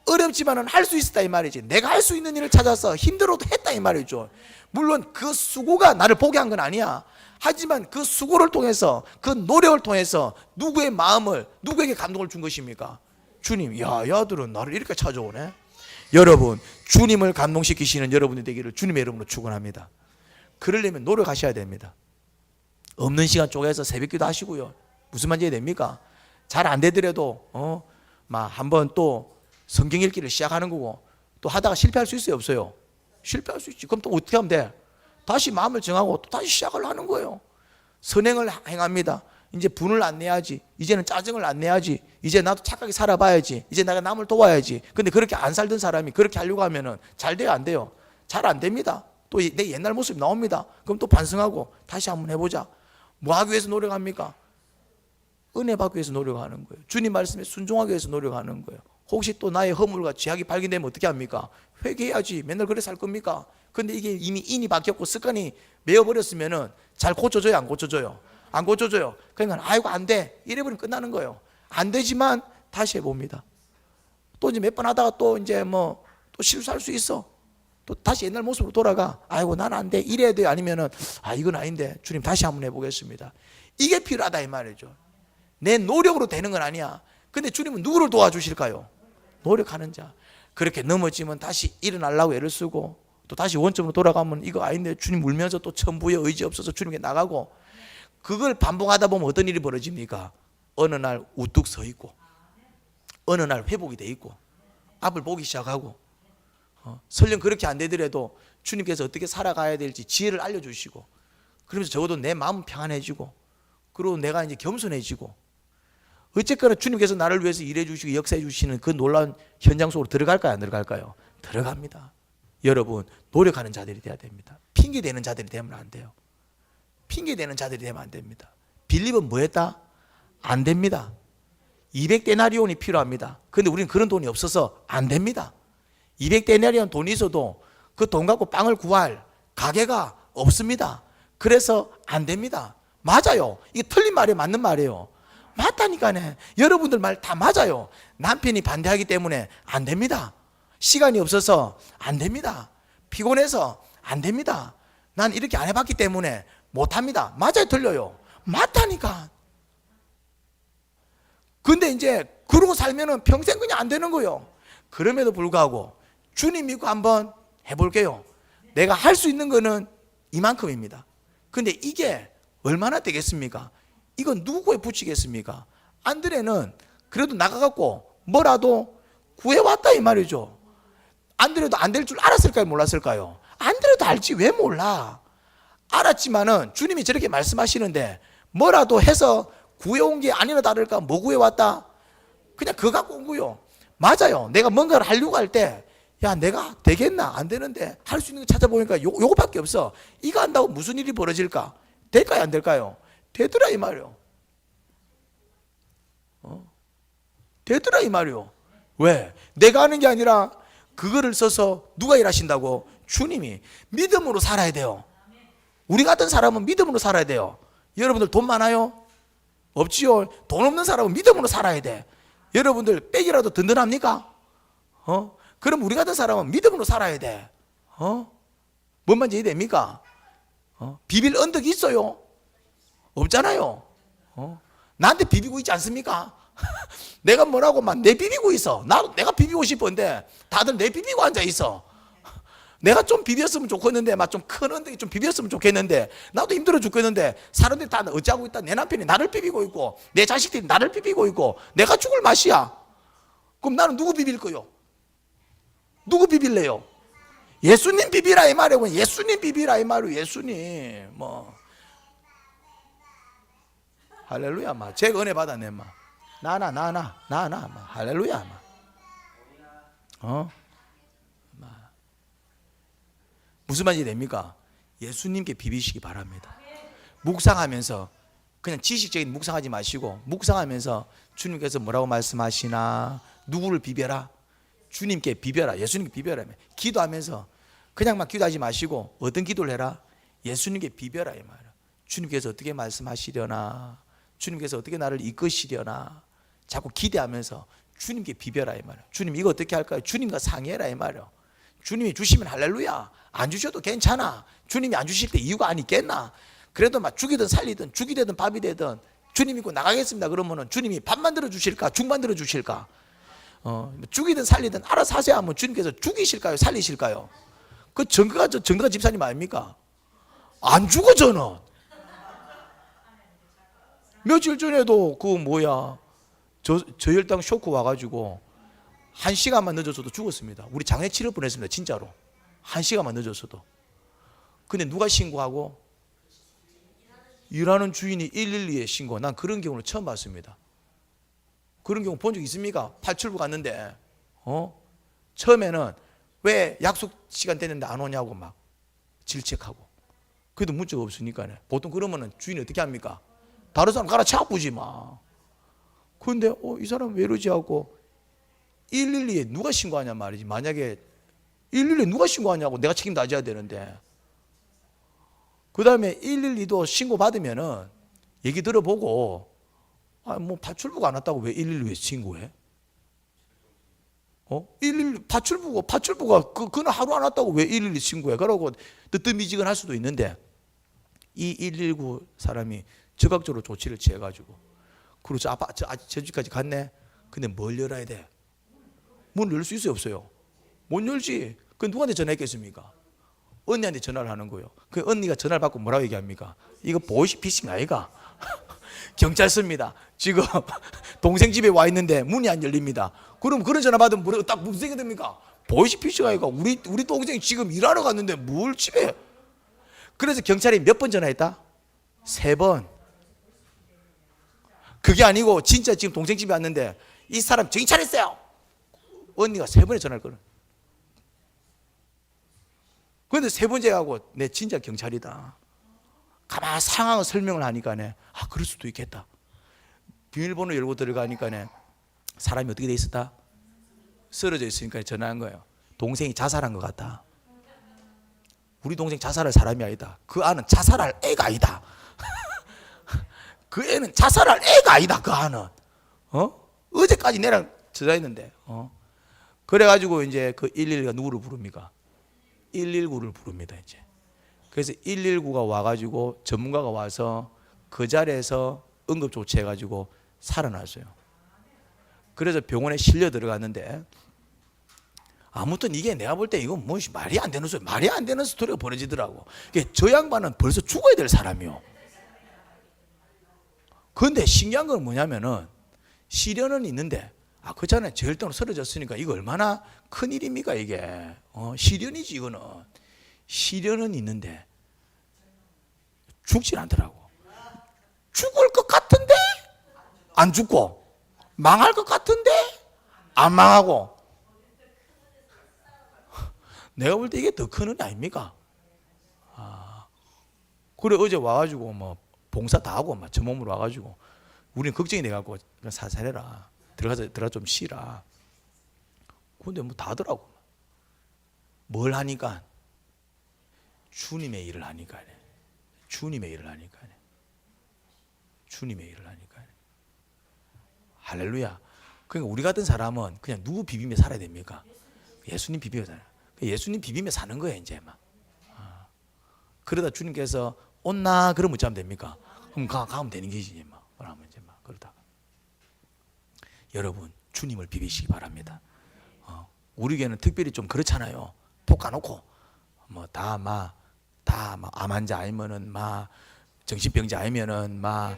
S1: 어렵지만은 할 수 있었다 이 말이지. 내가 할 수 있는 일을 찾아서 힘들어도 했다 이 말이죠. 물론 그 수고가 나를 보게 한 건 아니야. 하지만 그 수고를 통해서, 그 노력을 통해서 누구의 마음을, 누구에게 감동을 준 것입니까? 주님. 야, 야들은 나를 이렇게 찾아오네. 여러분, 주님을 감동시키시는 여러분이 되기를 주님의 이름으로 축원합니다. 그러려면 노력하셔야 됩니다. 없는 시간 쪼개서 새벽기도 하시고요. 무슨 말인지 됩니까? 잘 안 되더라도 막 한번 또 성경 읽기를 시작하는 거고, 또 하다가 실패할 수 있어요 없어요? 실패할 수 있지. 그럼 또 어떻게 하면 돼? 다시 마음을 정하고 또 다시 시작을 하는 거예요. 선행을 행합니다. 이제 분을 안 내야지. 이제는 짜증을 안 내야지. 이제 나도 착하게 살아봐야지. 이제 내가 남을 도와야지. 근데 그렇게 안 살던 사람이 그렇게 하려고 하면은 잘 돼요 안 돼요? 잘 안 됩니다. 또 내 옛날 모습이 나옵니다. 그럼 또 반성하고 다시 한번 해보자. 뭐 하기 위해서 노력합니까? 은혜 받기 위해서 노력하는 거예요. 주님 말씀에 순종하기 위해서 노력하는 거예요. 혹시 또 나의 허물과 죄악이 발견되면 어떻게 합니까? 회개해야지. 맨날 그래 살 겁니까? 근데 이게 이미 인이 바뀌었고 습관이 매어버렸으면은 잘 고쳐져요 안 고쳐져요? 안 고쳐져요. 그러니까 아이고 안 돼 이래버리면 끝나는 거예요. 안 되지만 다시 해봅니다. 또 이제 몇 번 하다가 또 이제 뭐 또 실수할 수 있어. 또 다시 옛날 모습으로 돌아가. 아이고 난 안 돼 이래야 돼요. 아니면은 아 이건 아닌데 주님 다시 한번 해보겠습니다. 이게 필요하다 이 말이죠. 내 노력으로 되는 건 아니야. 근데 주님은 누구를 도와주실까요? 노력하는 자. 그렇게 넘어지면 다시 일어나려고 애를 쓰고 또 다시 원점으로 돌아가면 이거 아닌데 주님 울면서 또 천부에 의지 없어서 주님께 나가고, 그걸 반복하다 보면 어떤 일이 벌어집니까? 어느 날 우뚝 서 있고, 어느 날 회복이 돼 있고, 앞을 보기 시작하고, 설령 그렇게 안 되더라도 주님께서 어떻게 살아가야 될지 지혜를 알려주시고, 그러면서 적어도 내 마음은 평안해지고, 그리고 내가 이제 겸손해지고, 어쨌거나 주님께서 나를 위해서 일해 주시고 역사해 주시는 그 놀라운 현장 속으로 들어갈까요 안 들어갈까요? 들어갑니다. 여러분, 노력하는 자들이 돼야 됩니다. 핑계 대는 자들이 되면 안 돼요. 핑계 대는 자들이 되면 안 됩니다. 빌립은 뭐 했다? 안 됩니다. 200데나리온이 필요합니다. 그런데 우리는 그런 돈이 없어서 안 됩니다. 200데나리온 돈이 있어도 그 돈 갖고 빵을 구할 가게가 없습니다. 그래서 안 됩니다. 맞아요. 이게 틀린 말이 맞는 말이에요. 맞다니까네. 여러분들 말 다 맞아요. 남편이 반대하기 때문에 안 됩니다. 시간이 없어서 안 됩니다. 피곤해서 안 됩니다. 난 이렇게 안 해봤기 때문에 못합니다. 맞아요 틀려요? 맞다니까. 근데 이제 그러고 살면은 평생 그냥 안 되는 거예요. 그럼에도 불구하고 주님 믿고 한번 해볼게요. 내가 할 수 있는 거는 이만큼입니다. 근데 이게 얼마나 되겠습니까? 이건 누구에 붙이겠습니까? 안드레는 그래도 나가갖고 뭐라도 구해왔다 이 말이죠. 안드레도 안 될 줄 알았을까요 몰랐을까요? 안드레도 알지 왜 몰라? 알았지만은 주님이 저렇게 말씀하시는데 뭐라도 해서 구해온 게 아니나 다를까. 뭐 구해왔다? 그냥 그거 갖고 온 거요. 맞아요. 내가 뭔가를 하려고 할 때 야, 내가 되겠나? 안 되는데 할 수 있는 거 찾아보니까 요거밖에 없어. 이거 한다고 무슨 일이 벌어질까? 될까요? 안 될까요? 되더라 이 말이요. 되더라 이 말이요. 왜? 내가 하는 게 아니라 그거를 써서 누가 일하신다고? 주님이. 믿음으로 살아야 돼요. 우리 같은 사람은 믿음으로 살아야 돼요. 여러분들 돈 많아요? 없지요. 돈 없는 사람은 믿음으로 살아야 돼. 여러분들 빽이라도 든든합니까? 그럼 우리 같은 사람은 믿음으로 살아야 돼. 뭔 말인지 이해됩니까? 비빌 언덕이 있어요? 없잖아요. 나한테 비비고 있지 않습니까? 내가 뭐라고 막 내 비비고 있어. 나도 내가 비비고 싶은데 다들 내 비비고 앉아 있어. 내가 좀 비볐으면 좋겠는데, 막 좀 큰 언덕이 좀 비볐으면 좋겠는데, 나도 힘들어 죽겠는데, 사람들이 다 어찌하고 있다. 내 남편이 나를 비비고 있고, 내 자식들이 나를 비비고 있고, 내가 죽을 맛이야. 그럼 나는 누구 비빌 거요? 누구 비빌래요? 예수님 비비라 이 말이고, 예수님 비비라 이 말이고, 예수님. 뭐. 할렐루야, 마. 제가 은혜 받았네, 마. 마. 할렐루야, 마. 무슨 말인지 됩니까? 예수님께 비비시기 바랍니다. 묵상하면서 그냥 지식적인 묵상하지 마시고 묵상하면서 주님께서 뭐라고 말씀하시나, 누구를 비벼라? 주님께 비벼라. 예수님께 비벼라. 기도하면서 그냥 막 기도하지 마시고 어떤 기도를 해라? 예수님께 비벼라 이 말이야. 주님께서 어떻게 말씀하시려나, 주님께서 어떻게 나를 이끄시려나, 자꾸 기대하면서 주님께 비벼라 이 말이야. 주님 이거 어떻게 할까요? 주님과 상의해라 이 말이야. 주님이 주시면 할렐루야. 안 주셔도 괜찮아. 주님이 안 주실 때 이유가 아니겠나? 그래도 막 죽이든 살리든 죽이 되든 밥이 되든 주님 믿고 나가겠습니다. 그러면은 주님이 밥 만들어 주실까? 죽 만들어 주실까? 죽이든 살리든 알아서 하세요 하면 주님께서 죽이실까요? 살리실까요? 그 정거가 집사님 아닙니까? 안 죽어 저는. 며칠 전에도 저혈당 쇼크 와가지고 1시간만 늦어서도 죽었습니다. 우리 장례 치를 뻔했습니다. 진짜로. 1시간만 늦어서도. 근데 누가 신고하고? 일하는 주인이 112에 신고. 난 그런 경우를 처음 봤습니다. 그런 경우 본 적 있습니까? 팔출부 갔는데 처음에는 왜 약속 시간 됐는데 안 오냐고 막 질책하고. 그래도 문자가 없으니까 보통 그러면은 주인이 어떻게 합니까? 다른 사람 갈아차부지 마. 그런데 이 사람 왜 이러지 하고 112에 누가 신고하냐 말이지. 만약에 112에 누가 신고하냐고 내가 책임 다져야 되는데. 그 다음에 112도 신고받으면은 얘기 들어보고, 뭐 파출부가 안 왔다고 왜 112에 신고해? 112 파출부가 그날 하루 안 왔다고 왜 112 신고해? 그러고 뜨뜻미지근할 수도 있는데, 이 119 사람이 적극적으로 조치를 취해가지고, 그리고 저 집까지 갔네. 근데 뭘 열어야 돼? 문을 열 수 있어요, 없어요? 못 열지. 그 누구한테 전화했겠습니까? 언니한테 전화를 하는 거예요. 그 언니가 전화를 받고 뭐라고 얘기합니까? 이거 보이스피싱 아이가? 경찰서입니다. 지금 동생 집에 와 있는데 문이 안 열립니다. 그럼 그런 전화 받으면 딱 무슨 생각이 듭니까? 보이스피싱 아이가? 우리 동생 지금 일하러 갔는데 뭘 집에? 그래서 경찰이 몇 번 전화했다? 3번. 그게 아니고 진짜 지금 동생 집에 왔는데 이 사람 정신 차렸어요. 언니가 3번에 전화를 걸어. 그런데 3번째 하고 내 진짜 경찰이다. 가만 상황을 설명을 하니까 그럴 수도 있겠다. 비밀번호 열고 들어가니까 사람이 어떻게 돼 있었다? 쓰러져 있으니까 전화한 거예요. 동생이 자살한 것 같다. 우리 동생 자살할 사람이 아니다. 그 아는 자살할 애가 아니다. 그 애는 자살할 애가 아니다. 그 아는. 어제까지 내랑 전화했는데. 그래가지고 이제 그 112가 누구를 부릅니까? 119를 부릅니다, 이제. 그래서 119가 와가지고 전문가가 와서 그 자리에서 응급 조치해가지고 살아났어요. 그래서 병원에 실려 들어갔는데, 아무튼 이게 내가 볼 때 이건 뭐 말이 안 되는 소리, 말이 안 되는 스토리가 벌어지더라고. 저 양반은 벌써 죽어야 될 사람이요. 그런데 신기한 건 뭐냐면은 시련은 있는데, 그렇잖아요. 저혈당으로 쓰러졌으니까 이거 얼마나 큰 일입니까 이게. 시련이지 이거는. 시련은 있는데 죽진 않더라고. 죽을 것 같은데 안 죽고, 망할 것 같은데 안 망하고. 내가 볼 때 이게 더 큰 은혜 아닙니까? 그래 어제 와가지고 뭐 봉사 다 하고 막 저 몸으로 와가지고 우리는 걱정이 돼갖고 살살해라. 들어가 좀 쉬라. 근데 뭐 다 하더라고. 뭘 하니까? 주님의 일을 하니까. 주님의 일을 하니까. 주님의 일을 하니까. 할렐루야. 그러니까 우리 같은 사람은 그냥 누구 비비며 살아야 됩니까? 예수님 비비며 살아요. 예수님 비비며 사는 거예요, 이제 막. 그러다 주님께서 온나 그러면 어쩌면 됩니까? 그럼 가면 되는 게지, 막. 그러면 이제 막 그러다가. 여러분, 주님을 비비시기 바랍니다. 우리 교회는 특별히 좀 그렇잖아요. 톡 까놓고 뭐 다 암 환자 아니면은 막 정신병자 아니면은 막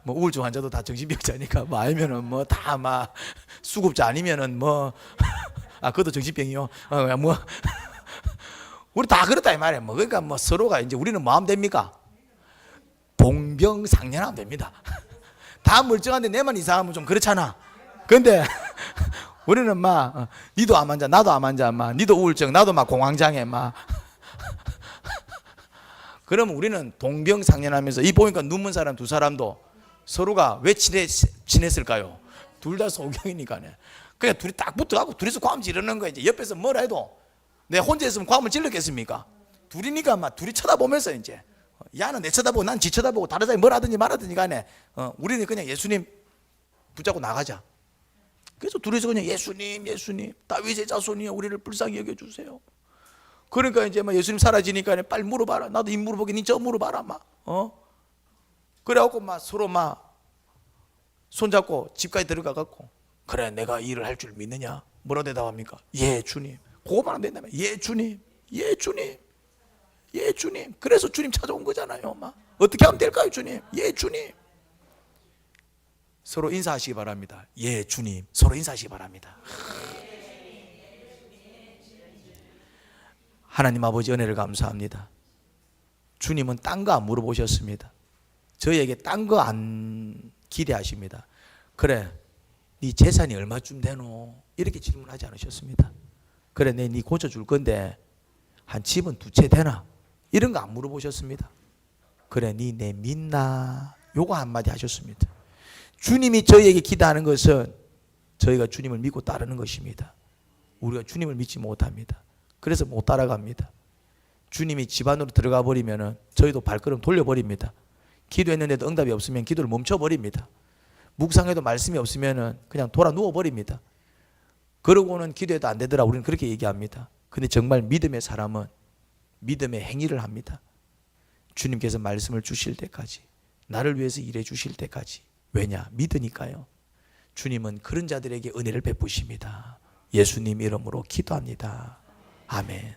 S1: 뭐 우울증 환자도 다 정신병자니까 뭐 아니면은 뭐 다 막 수급자 아니면은 뭐 그것도 정신병이요. 뭐 우리 다 그렇다 이 말이야. 뭐 그러니까 뭐 서로가 이제 우리는 뭐 하면 됩니까? 동병상련하면 됩니다. 다 멀쩡한데 내만 이상하면 좀 그렇잖아. 근데 우리는 막 니도 암 환자 나도 암 환자 막 니도 우울증 나도 막 공황장애 막 그러면 우리는 동병상련하면서 이 보니까 눈먼 사람 두 사람도 서로가 왜 친했을까요? 둘 다 소경이니까네. 그냥 둘이 딱 붙어갖고 둘이서 과음 지르는 거야. 이제 옆에서 뭐라 해도 내가 혼자 있으면 과음을 질렀겠습니까? 둘이니까 막 둘이 쳐다보면서 이제 야는 내 쳐다보고 난 지 쳐다보고 다른 사람이 뭘 하든지 말하든지 간에 우리는 그냥 예수님 붙잡고 나가자. 그래서 둘이서 그냥 예수님 다윗의 자손이여 우리를 불쌍히 여겨주세요. 그러니까 이제 막 예수님 사라지니까 빨리 물어봐라. 나도 이 물어보게 니 저 물어봐라 막. 그래갖고 막 서로 막 손잡고 집까지 들어가갖고 그래 내가 일을 할 줄 믿느냐? 뭐라 대답합니까? 예 주님. 그거만 하면 된다며. 예 주님. 그래서 주님 찾아온 거잖아요. 막 어떻게 하면 될까요 주님? 예 주님. 서로 인사하시기 바랍니다. 예 주님. 서로 인사하시기 바랍니다. 하나님 아버지 은혜를 감사합니다. 주님은 딴 거 안 물어보셨습니다. 저희에게 딴 거 안 기대하십니다. 그래 네 재산이 얼마쯤 되노? 이렇게 질문하지 않으셨습니다. 그래 네 고쳐줄 건데 한 집은 2채 되나? 이런 거 안 물어보셨습니다. 그래 네 내 믿나? 요거 한마디 하셨습니다. 주님이 저희에게 기대하는 것은 저희가 주님을 믿고 따르는 것입니다. 우리가 주님을 믿지 못합니다. 그래서 못 따라갑니다. 주님이 집 안으로 들어가 버리면 저희도 발걸음 돌려버립니다. 기도했는데도 응답이 없으면 기도를 멈춰버립니다. 묵상해도 말씀이 없으면 그냥 돌아 누워버립니다. 그러고는 기도해도 안 되더라 우리는 그렇게 얘기합니다. 근데 정말 믿음의 사람은 믿음의 행위를 합니다. 주님께서 말씀을 주실 때까지 나를 위해서 일해 주실 때까지. 왜냐? 믿으니까요. 주님은 그런 자들에게 은혜를 베푸십니다. 예수님 이름으로 기도합니다. 아멘.